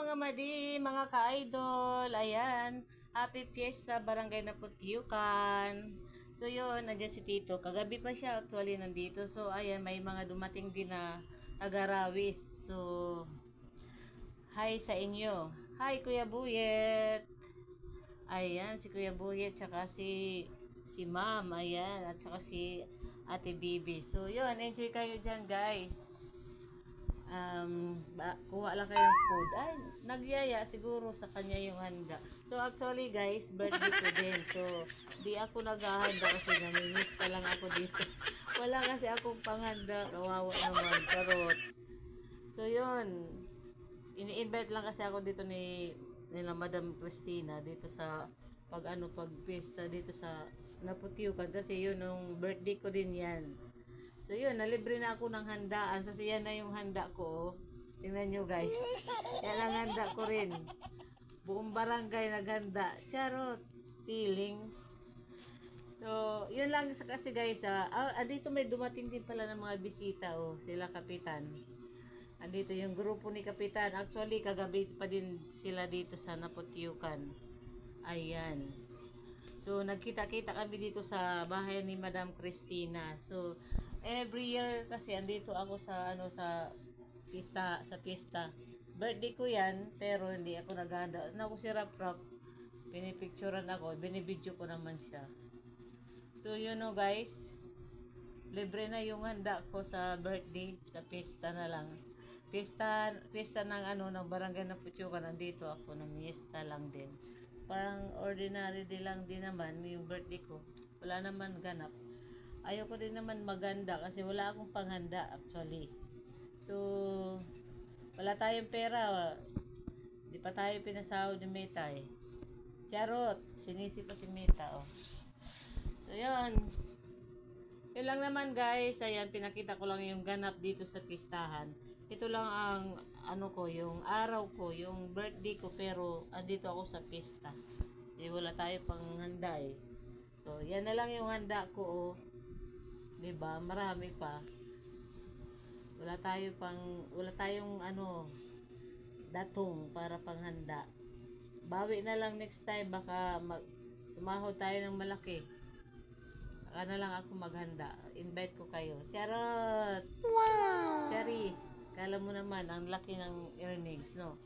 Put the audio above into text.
mga madi, mga ka-idol. Ayan, happy fiesta, barangay na Putyukan. So yun, nandiyan si Tito. Kagabi pa siya actually nandito. So ayan, may mga dumating din na taga-Rawis. So, hi sa inyo. Hi Kuya Buyet. Ayan, si Kuya Buyet, tsaka si Ma'am, ayan, at saka si Ate Bibi. So yun, enjoy kayo dyan guys. Kuha lang kayo ng food. Ay, nagyaya siguro sa kanya yung handa. So actually guys, birthday ko din. So di ako naghahanda kasi namimiss pa lang ako dito. Wala kasi akong panghanda. Kawawa naman. Karot. So yun. Ini-invite lang kasi ako dito nila Madam Christina dito sa pag pista dito sa Naputiukan kasi yun yung birthday ko din yan. So yun, nalibre na ako ng handaan kasi yan na yung handa ko. Tingnan nyo guys. Yan ang handa ko rin. Buong barangay naghanda. Charot. Feeling. So, yun lang kasi guys. Dito may dumating din pala ng mga bisita. Oh, sila Kapitan. Andito yung grupo ni Kapitan. Actually, kagabi pa din sila dito sa Naputiukan. Ayan. So, nagkita-kita kami dito sa bahay ni Madam Christina. So, every year kasi andito ako sa pista. Birthday ko 'yan, pero hindi ako naghahanda. Ako si Rap Rap. Pinipicturean ako, binibidyo ko naman siya. So, you know guys, libre na yung handa ko sa birthday, sa pista na lang. Pista ng ng barangay na Putyukan, nandito ako, namiesta lang din. Parang ordinary lang din naman yung birthday ko. Wala naman ganap. Ayoko din naman maganda kasi wala akong panghanda actually. So, wala tayong pera. Di pa tayo pinasahod ni Meta eh. Charot, sinisi pa si Meta oh. So, yun. Yun lang naman guys. Ayan, pinakita ko lang yung ganap dito sa pistahan. Ito lang ang yung araw ko, yung birthday ko, pero andito ako sa pista. Wala tayo pang handa eh. So, yan na lang yung handa ko oh. 'Di ba? Marami pa. Wala tayong datong para panghanda. Bawi na lang next time, baka sumahod tayo ng malaki. Saka na lang ako maghanda. Invite ko kayo. Charot! Wow! Charis! Kala mo naman, ang laki ng earnings, no?